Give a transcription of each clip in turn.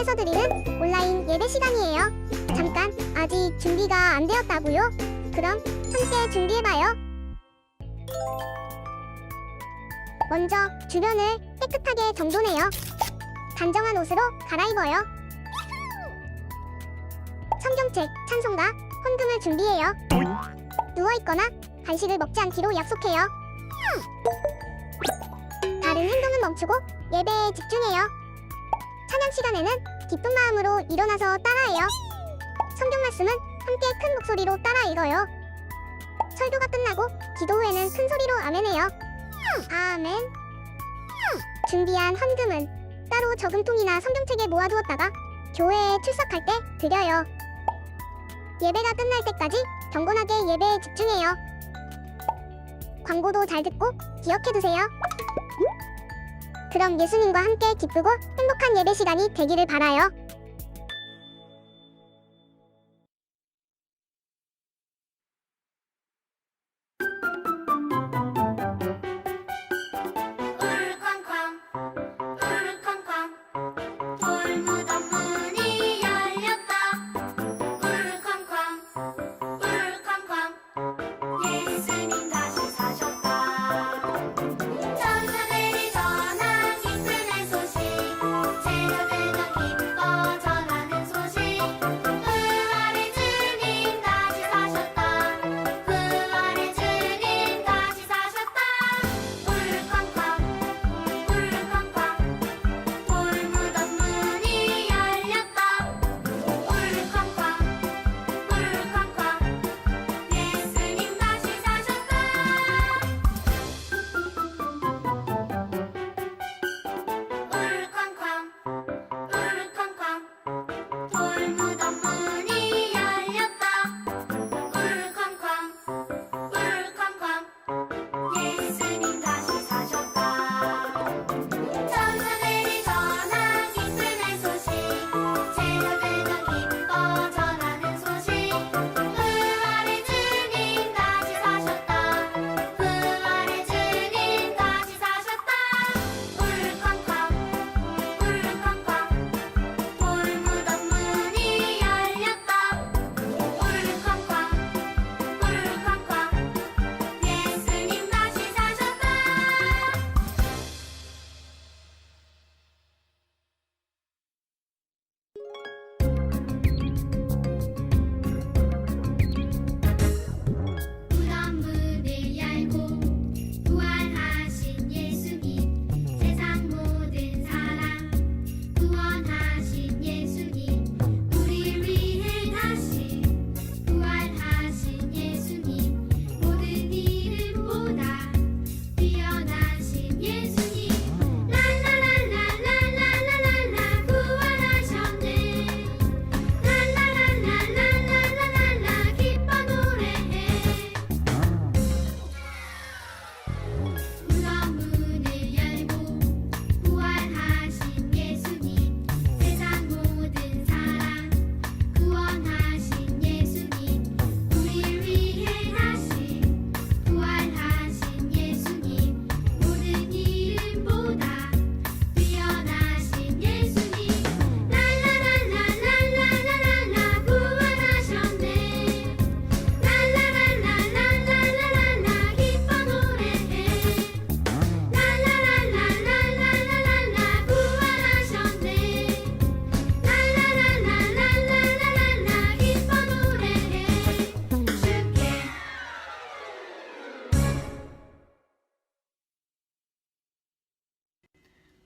방송에서 드리는 온라인 예배 시간이에요. 잠깐, 아직 준비가 안 되었다고요? 그럼 함께 준비해봐요. 먼저 주변을 깨끗하게 정돈해요. 단정한 옷으로 갈아입어요. 성경책, 찬송가, 헌금을 준비해요. 누워있거나 간식을 먹지 않기로 약속해요. 다른 행동은 멈추고 예배에 집중해요. 찬양 시간에는 기쁜 마음으로 일어나서 따라해요. 성경 말씀은 함께 큰 목소리로 따라 읽어요. 설교가 끝나고 기도 후에는 큰 소리로 아멘해요. 아멘. 준비한 헌금은 따로 저금통이나 성경책에 모아두었다가 교회에 출석할 때 드려요. 예배가 끝날 때까지 경건하게 예배에 집중해요. 광고도 잘 듣고 기억해두세요. 그럼 예수님과 함께 기쁘고 행복한 예배 시간이 되기를 바라요.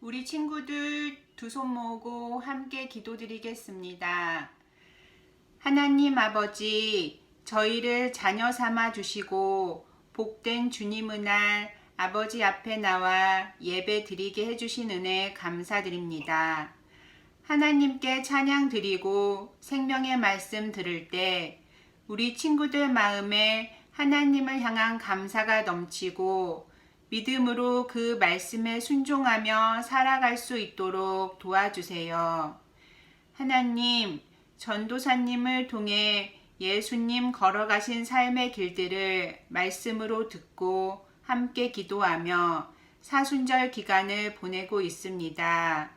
우리 친구들 두 손 모으고 함께 기도드리겠습니다. 하나님 아버지, 저희를 자녀 삼아 주시고 복된 주님의 날 아버지 앞에 나와 예배 드리게 해주신 은혜 감사드립니다. 하나님께 찬양 드리고 생명의 말씀 들을 때 우리 친구들 마음에 하나님을 향한 감사가 넘치고 믿음으로 그 말씀에 순종하며 살아갈 수 있도록 도와주세요. 하나님, 전도사님을 통해 예수님 걸어가신 삶의 길들을 말씀으로 듣고 함께 기도하며 사순절 기간을 보내고 있습니다.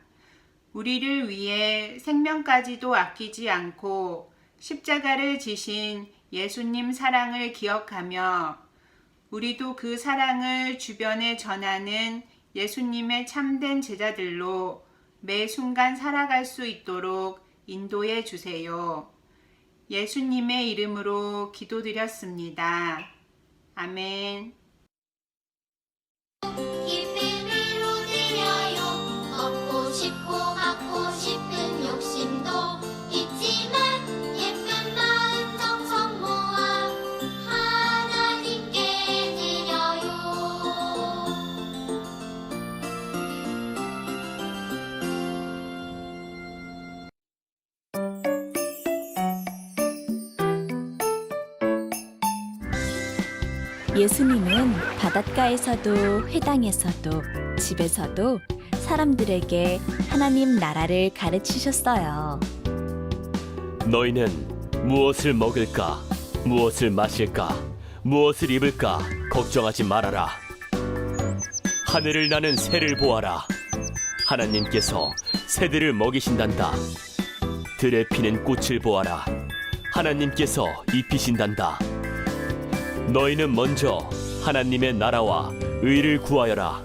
우리를 위해 생명까지도 아끼지 않고 십자가를 지신 예수님 사랑을 기억하며 우리도 그 사랑을 주변에 전하는 예수님의 참된 제자들로 매 순간 살아갈 수 있도록 인도해 주세요. 예수님의 이름으로 기도드렸습니다. 아멘. 깊이 위로되어요. 걷고 싶고 갖고 싶은 욕심도 있지만 예쁜 마음 정성 모아 하나님께 드려요. 예수님은 바닷가에서도 회당에서도 집에서도 사람들에게 하나님 나라를 가르치셨어요. 너희는 무엇을 먹을까, 무엇을 마실까, 무엇을 입을까 걱정하지 말아라. 하늘을 나는 새를 보아라. 하나님께서 새들을 먹이신단다. 들에 피는 꽃을 보아라. 하나님께서 입히신단다. 너희는 먼저 하나님의 나라와 의를 구하여라.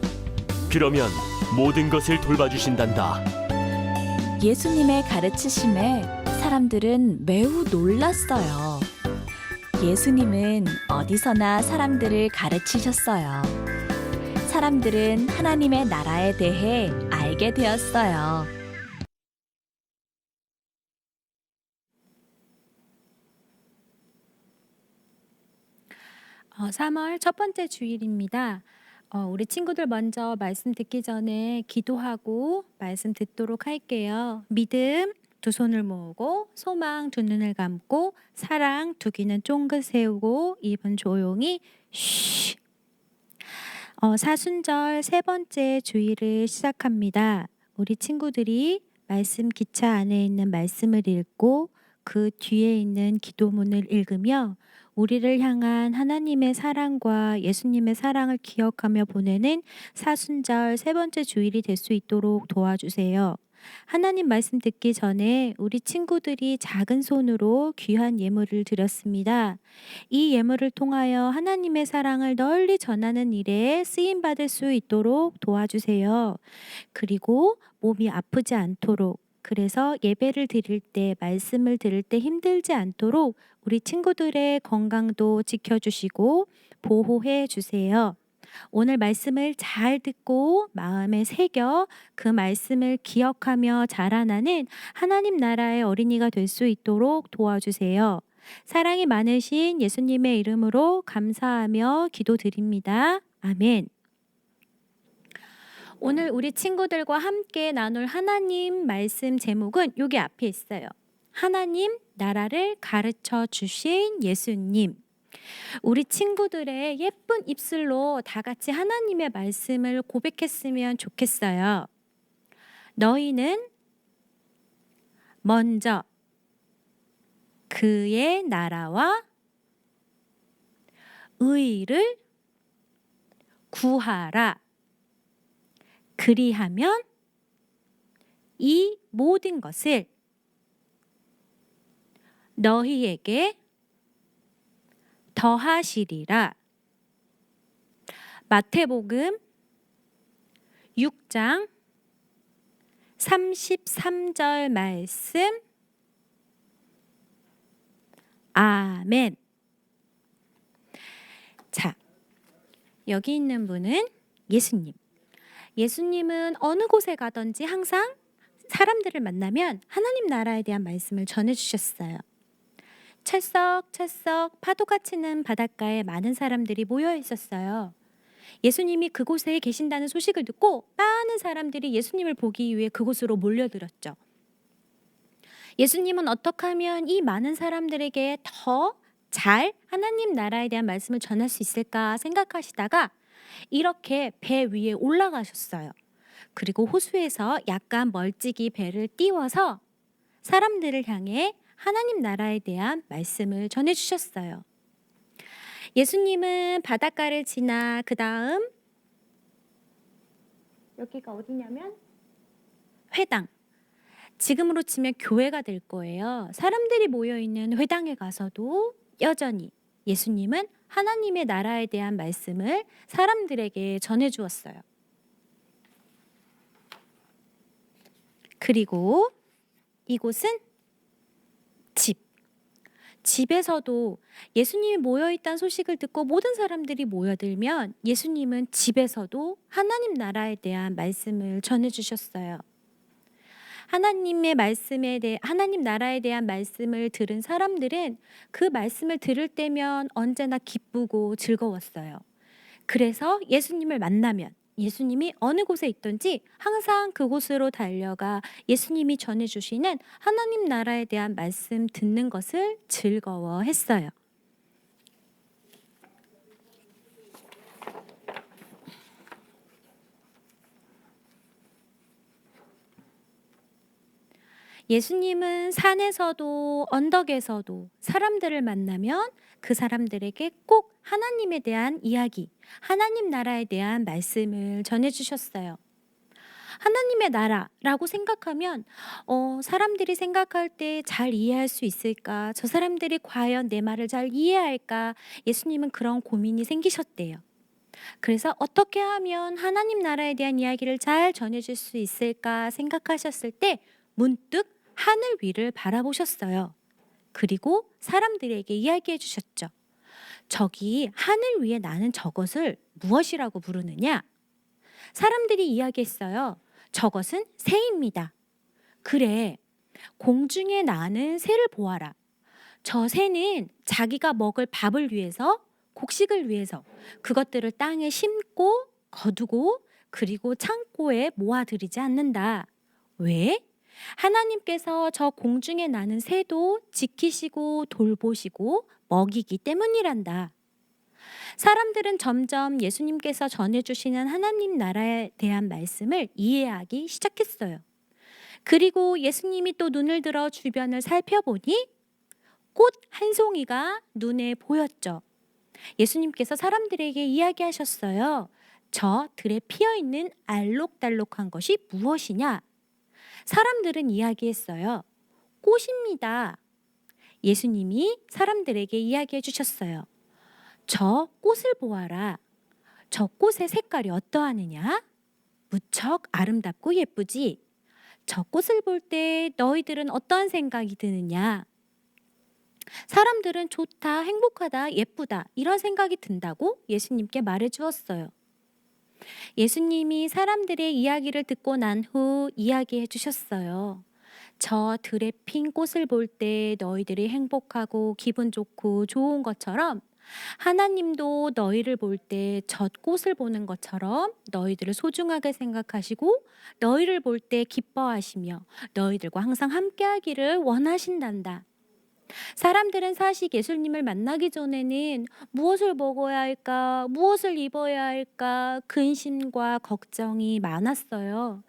그러면 모든 것을 돌봐주신단다. 예수님의 가르치심에 사람들은 매우 놀랐어요. 예수님은 어디서나 사람들을 가르치셨어요. 사람들은 하나님의 나라에 대해 알게 되었어요. 어, 3월 첫 번째 주일입니다. 우리 친구들 먼저 말씀 듣기 전에 기도하고 말씀 듣도록 할게요. 믿음 두 손을 모으고 소망 두 눈을 감고 사랑 두 귀는 쫑긋 세우고 입은 조용히 쉬. 사순절 세 번째 주일을 시작합니다. 우리 친구들이 말씀 기차 안에 있는 말씀을 읽고 그 뒤에 있는 기도문을 읽으며 우리를 향한 하나님의 사랑과 예수님의 사랑을 기억하며 보내는 사순절 세 번째 주일이 될 수 있도록 도와주세요. 하나님 말씀 듣기 전에 우리 친구들이 작은 손으로 귀한 예물을 드렸습니다. 이 예물을 통하여 하나님의 사랑을 널리 전하는 일에 쓰임받을 수 있도록 도와주세요. 그리고 몸이 아프지 않도록, 그래서 예배를 드릴 때, 말씀을 들을 때 힘들지 않도록 우리 친구들의 건강도 지켜주시고 보호해 주세요. 오늘 말씀을 잘 듣고 마음에 새겨 그 말씀을 기억하며 자라나는 하나님 나라의 어린이가 될 수 있도록 도와주세요. 사랑이 많으신 예수님의 이름으로 감사하며 기도드립니다. 아멘. 오늘 우리 친구들과 함께 나눌 하나님 말씀 제목은 여기 앞에 있어요. 하나님 나라를 가르쳐 주신 예수님. 우리 친구들의 예쁜 입술로 다 같이 하나님의 말씀을 고백했으면 좋겠어요. 너희는 먼저 그의 나라와 의를 구하라. 그리하면 이 모든 것을 너희에게 더하시리라. 마태복음 6장 33절 말씀. 아멘. 자, 여기 있는 분은 예수님. 예수님은 어느 곳에 가든지 항상 사람들을 만나면 하나님 나라에 대한 말씀을 전해주셨어요. 찰썩찰썩 파도가 치는 바닷가에 많은 사람들이 모여 있었어요. 예수님이 그곳에 계신다는 소식을 듣고 많은 사람들이 예수님을 보기 위해 그곳으로 몰려들었죠. 예수님은 어떻게 하면 이 많은 사람들에게 더 잘 하나님 나라에 대한 말씀을 전할 수 있을까 생각하시다가 이렇게 배 위에 올라가셨어요. 그리고 호수에서 약간 멀찍이 배를 띄워서 사람들을 향해 하나님 나라에 대한 말씀을 전해주셨어요. 예수님은 바닷가를 지나 그 다음 여기가 어디냐면 회당, 지금으로 치면 교회가 될 거예요. 사람들이 모여 있는 회당에 가서도 여전히 예수님은 하나님의 나라에 대한 말씀을 사람들에게 전해 주었어요. 그리고 이곳은 집. 집에서도 예수님이 모여있다는 소식을 듣고 모든 사람들이 모여들면 예수님은 집에서도 하나님 나라에 대한 말씀을 전해주셨어요. 하나님 나라에 대한 말씀을 들은 사람들은 그 말씀을 들을 때면 언제나 기쁘고 즐거웠어요. 그래서 예수님을 만나면 예수님이 어느 곳에 있든지 항상 그곳으로 달려가 예수님이 전해주시는 하나님 나라에 대한 말씀 듣는 것을 즐거워했어요. 예수님은 산에서도 언덕에서도 사람들을 만나면 그 사람들에게 꼭 하나님에 대한 이야기, 하나님 나라에 대한 말씀을 전해주셨어요. 하나님의 나라라고 생각하면 사람들이 생각할 때 잘 이해할 수 있을까? 저 사람들이 과연 내 말을 잘 이해할까? 예수님은 그런 고민이 생기셨대요. 그래서 어떻게 하면 하나님 나라에 대한 이야기를 잘 전해줄 수 있을까 생각하셨을 때 문득 하늘 위를 바라보셨어요. 그리고 사람들에게 이야기해 주셨죠. 저기 하늘 위에 나는 저것을 무엇이라고 부르느냐? 사람들이 이야기했어요. 저것은 새입니다. 그래, 공중에 나는 새를 보아라. 저 새는 자기가 먹을 밥을 위해서, 곡식을 위해서 그것들을 땅에 심고 거두고 그리고 창고에 모아들이지 않는다. 왜? 하나님께서 저 공중에 나는 새도 지키시고 돌보시고 먹이기 때문이란다. 사람들은 점점 예수님께서 전해주시는 하나님 나라에 대한 말씀을 이해하기 시작했어요. 그리고 예수님이 또 눈을 들어 주변을 살펴보니 꽃 한 송이가 눈에 보였죠. 예수님께서 사람들에게 이야기하셨어요. 저 들에 피어있는 알록달록한 것이 무엇이냐? 사람들은 이야기했어요. 꽃입니다. 예수님이 사람들에게 이야기해 주셨어요. 저 꽃을 보아라. 저 꽃의 색깔이 어떠하느냐? 무척 아름답고 예쁘지? 저 꽃을 볼 때 너희들은 어떠한 생각이 드느냐? 사람들은 좋다, 행복하다, 예쁘다 이런 생각이 든다고 예수님께 말해 주었어요. 예수님이 사람들의 이야기를 듣고 난 후 이야기해 주셨어요. 저 들에 핀 꽃을 볼 때 너희들이 행복하고 기분 좋고 좋은 것처럼 하나님도 너희를 볼 때 젖꽃을 보는 것처럼 너희들을 소중하게 생각하시고 너희를 볼 때 기뻐하시며 너희들과 항상 함께하기를 원하신단다. 사람들은 사실 예수님을 만나기 전에는 무엇을 먹어야 할까, 무엇을 입어야 할까 근심과 걱정이 많았어요.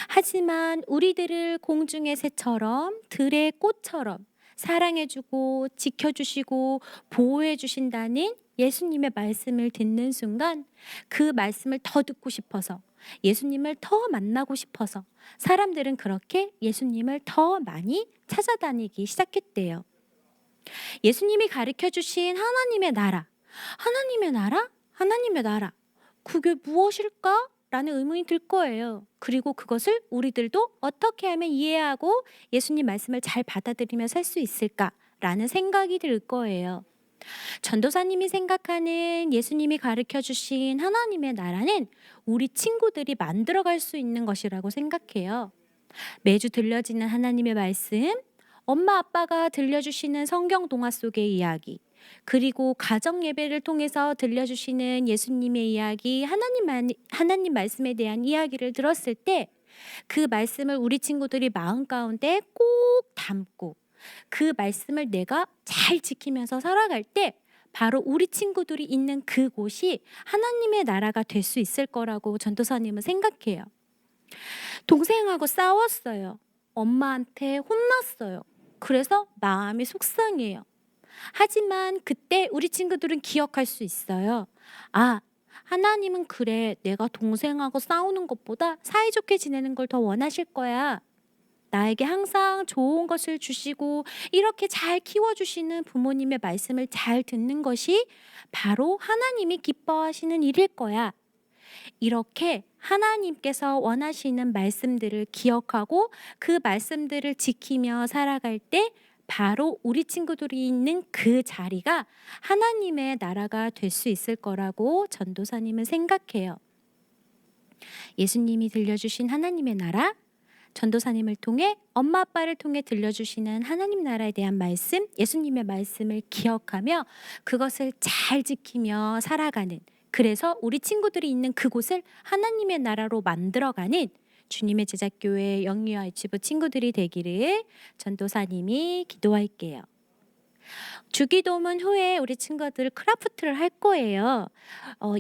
하지만 우리들을 공중의 새처럼 들의 꽃처럼 사랑해주고 지켜주시고 보호해주신다는 예수님의 말씀을 듣는 순간 그 말씀을 더 듣고 싶어서 예수님을 더 만나고 싶어서 사람들은 그렇게 예수님을 더 많이 찾아다니기 시작했대요. 예수님이 가르쳐 주신 하나님의 나라, 하나님의 나라? 하나님의 나라. 그게 무엇일까? 라는 의문이 들 거예요. 그리고 그것을 우리들도 어떻게 하면 이해하고 예수님 말씀을 잘 받아들이며 살 수 있을까라는 생각이 들 거예요. 전도사님이 생각하는 예수님이 가르쳐 주신 하나님의 나라는 우리 친구들이 만들어갈 수 있는 것이라고 생각해요. 매주 들려지는 하나님의 말씀, 엄마 아빠가 들려주시는 성경 동화 속의 이야기, 그리고 가정 예배를 통해서 들려주시는 예수님의 이야기, 하나님 말씀에 대한 이야기를 들었을 때 그 말씀을 우리 친구들이 마음 가운데 꼭 담고 그 말씀을 내가 잘 지키면서 살아갈 때 바로 우리 친구들이 있는 그곳이 하나님의 나라가 될 수 있을 거라고 전도사님은 생각해요. 동생하고 싸웠어요. 엄마한테 혼났어요. 그래서 마음이 속상해요. 하지만 그때 우리 친구들은 기억할 수 있어요. 아, 하나님은 그래, 내가 동생하고 싸우는 것보다 사이좋게 지내는 걸 더 원하실 거야. 나에게 항상 좋은 것을 주시고 이렇게 잘 키워주시는 부모님의 말씀을 잘 듣는 것이 바로 하나님이 기뻐하시는 일일 거야. 이렇게 하나님께서 원하시는 말씀들을 기억하고 그 말씀들을 지키며 살아갈 때 바로 우리 친구들이 있는 그 자리가 하나님의 나라가 될 수 있을 거라고 전도사님은 생각해요. 예수님이 들려주신 하나님의 나라, 전도사님을 통해 엄마 아빠를 통해 들려주시는 하나님 나라에 대한 말씀, 예수님의 말씀을 기억하며 그것을 잘 지키며 살아가는, 그래서 우리 친구들이 있는 그곳을 하나님의 나라로 만들어가는 주님의 제자교회 영유아 유치부 친구들이 되기를 전도사님이 기도할게요. 주기도문 후에 우리 친구들 크라프트를 할 거예요.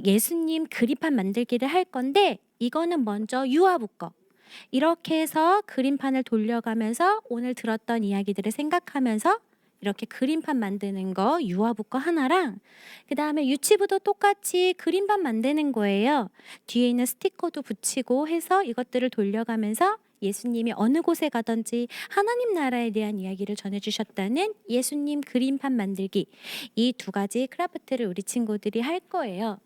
예수님 그림판 만들기를 할 건데 이거는 먼저 유아부 거. 이렇게 해서 그림판을 돌려가면서 오늘 들었던 이야기들을 생각하면서 이렇게 그림판 만드는 거 유아부 거 하나랑, 그 다음에 유치부도 똑같이 그림판 만드는 거예요. 뒤에 있는 스티커도 붙이고 해서 이것들을 돌려가면서 예수님이 어느 곳에 가든지 하나님 나라에 대한 이야기를 전해주셨다는 예수님 그림판 만들기, 이 두 가지 크라프트를 우리 친구들이 할 거예요.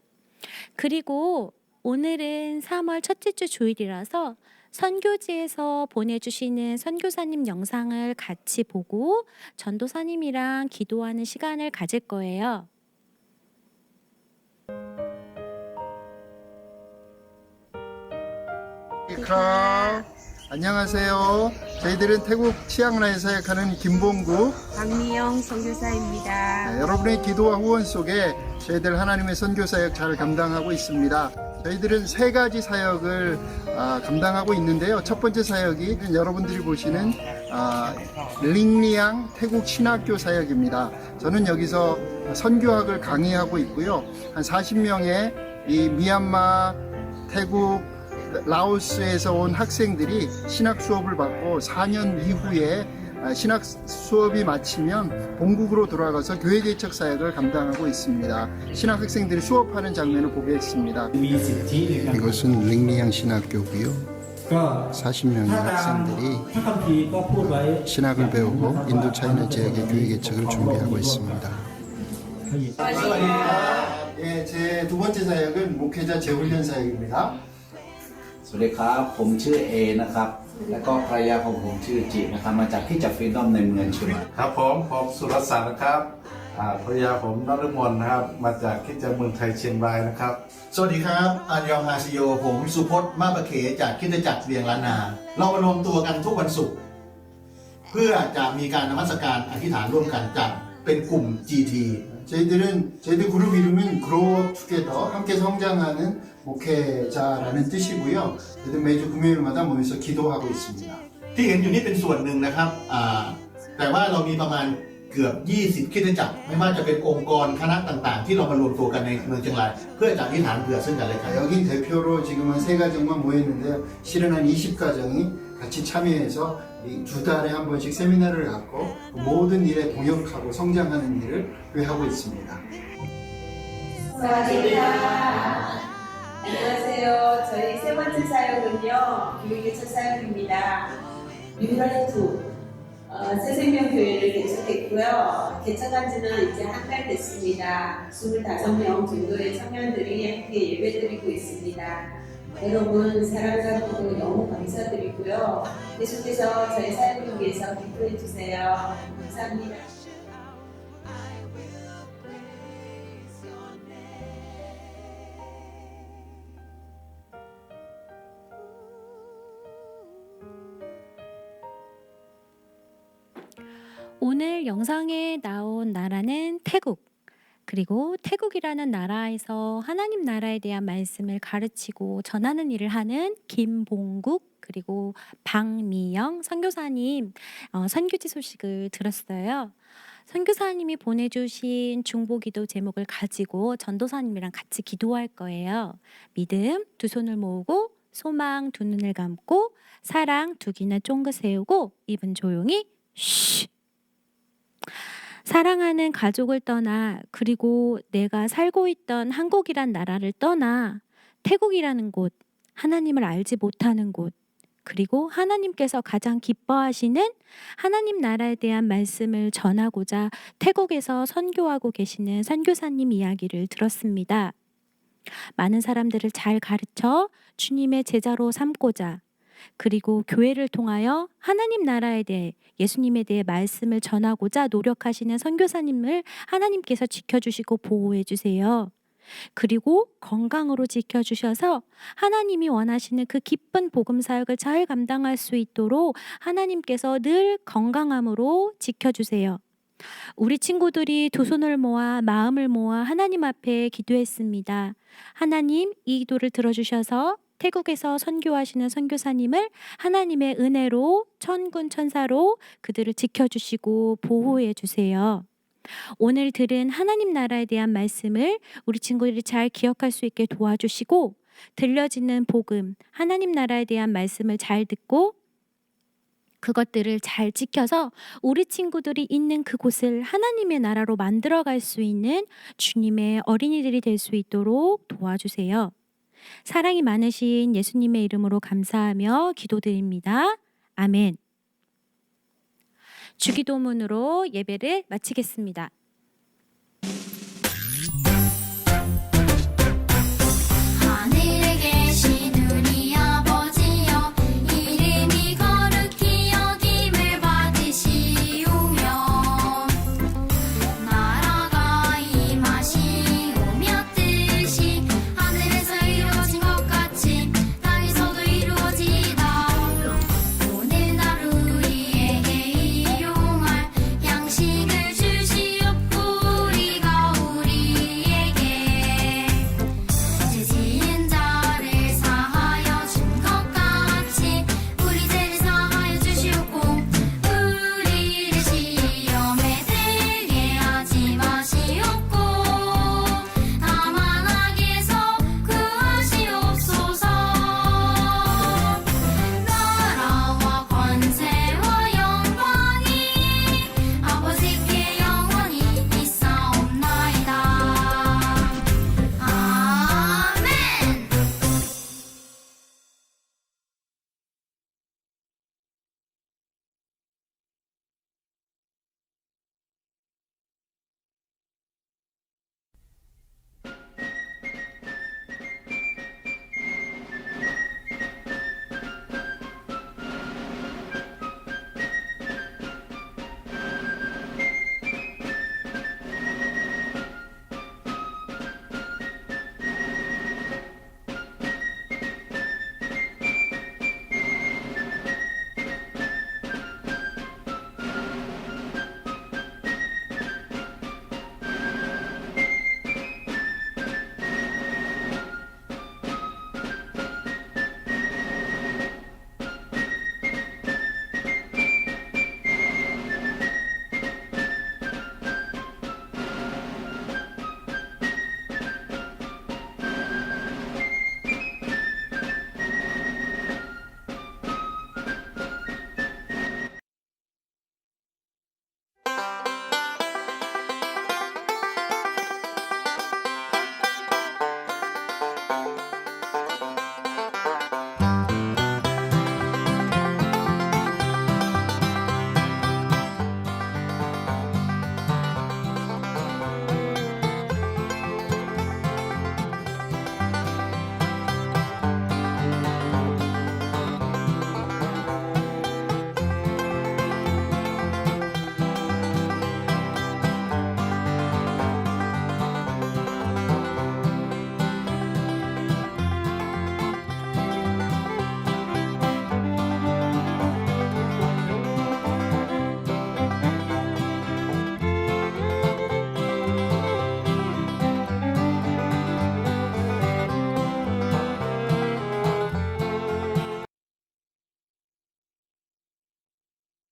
그리고 오늘은 3월 첫째 주 주일이라서 선교지에서 보내주시는 선교사님 영상을 같이 보고 전도사님이랑 기도하는 시간을 가질 거예요. 안녕하세요. 저희들은 태국 치앙라이 사역하는 김봉구, 박미영 선교사입니다. 여러분의 기도와 후원 속에 저희들 하나님의 선교 사역 잘 감당하고 있습니다. 저희들은 세 가지 사역을 감당하고 있는데요. 첫 번째 사역이 여러분들이 보시는 링리앙 태국 신학교 사역입니다. 저는 여기서 선교학을 강의하고 있고요. 한 40명의 이 미얀마, 태국, 라오스에서 온 학생들이 신학 수업을 받고 4년 이후에 신학 수업이 마치면 본국으로 돌아가서 교회 개척 사역을 감당하고 있습니다. 신학 학생들이 수업하는 장면을 보겠습니다. 이것은 링리앙 신학교고요. 40명의 학생들이 신학을 배우고 인도 차이나 지역의 교회 개척을 준비하고 있습니다. 네, 제 두 번째 사역은 목회자 재훈련 사역입니다. สวัสดีครับผมชื่อเอนะครับแล้วก็ภรรยาของผมชื่อจินะครับมาจากที่จับฟรีดอมในเมืองเชียงใหม่ ครับผมสุรศักดิ์นะครับภรรยาผมนฤมลนะครับมาจากคริสตจักรเมืองไทยเชียงรายนะครับ สวัสดีครับอันยองฮาซิโยผมสุพจน์มาประเขจากคริสตจักรเวียงล้านนาเรามารวมตัวกันทุกวันศุกร์เพื่อจะมีการนมัสการอธิษฐานร่วมกันจัดเป็นกลุ่ม GT 저희들 그룹 이름은 Grow Together, 함께 성장하는 목회자라는 뜻이고요. 저희들 매주 금요일마다 모여서 기도하고 있습니다. ที่เห็นอยู่นี่เป็นส่วนหนึ่งนะครับแต่ว่าเรามีประมาณเกือบ20คริสตจักรไม่ว่าจะเป็นองค์กรคณะต่างๆที่เรามารวมตัวกันในเมืองเชียงรายเพื่อจะอธิษฐานเผื่อซึ่งกันและกัน 여기 대표로 지금은 3가정만 모였는데요. 실은 한 20가정이 같이 참여해서 이 2달에 한 번씩 세미나를 갖고 모든 일에 동역하고 성장하는 일을 하고 있습니다. 안녕하세요. 저희 세 번째 사역은요, 교육개척 사역입니다. 뉴라이트 새생명교회를 개척했고요. 개척한 지는 이제 한 달 됐습니다. 25명 정도의 청년들이 함께 예배드리고 있습니다. 여러분 사랑과 기도 너무 감사드리고요. 계속해서 저희 사역을 위해서 기도해 주세요. 감사합니다. 오늘 영상에 나온 나라는 태국, 그리고 태국이라는 나라에서 하나님 나라에 대한 말씀을 가르치고 전하는 일을 하는 김봉국 그리고 박미영 선교사님 선교지 소식을 들었어요. 선교사님이 보내주신 중보기도 제목을 가지고 전도사님이랑 같이 기도할 거예요. 믿음 두 손을 모으고, 소망 두 눈을 감고, 사랑 두 귀나 쫑긋 세우고, 입은 조용히 쉬. 사랑하는 가족을 떠나, 그리고 내가 살고 있던 한국이란 나라를 떠나 태국이라는 곳, 하나님을 알지 못하는 곳, 그리고 하나님께서 가장 기뻐하시는 하나님 나라에 대한 말씀을 전하고자 태국에서 선교하고 계시는 선교사님 이야기를 들었습니다. 많은 사람들을 잘 가르쳐 주님의 제자로 삼고자, 그리고 교회를 통하여 하나님 나라에 대해, 예수님에 대해 말씀을 전하고자 노력하시는 선교사님을 하나님께서 지켜주시고 보호해 주세요. 그리고 건강으로 지켜주셔서 하나님이 원하시는 그 기쁜 복음 사역을 잘 감당할 수 있도록 하나님께서 늘 건강함으로 지켜주세요. 우리 친구들이 두 손을 모아 마음을 모아 하나님 앞에 기도했습니다. 하나님, 이 기도를 들어주셔서 태국에서 선교하시는 선교사님을 하나님의 은혜로 천군 천사로 그들을 지켜주시고 보호해 주세요. 오늘 들은 하나님 나라에 대한 말씀을 우리 친구들이 잘 기억할 수 있게 도와주시고, 들려지는 복음, 하나님 나라에 대한 말씀을 잘 듣고 그것들을 잘 지켜서 우리 친구들이 있는 그곳을 하나님의 나라로 만들어갈 수 있는 주님의 어린이들이 될 수 있도록 도와주세요. 사랑이 많으신 예수님의 이름으로 감사하며 기도드립니다. 아멘. 주기도문으로 예배를 마치겠습니다.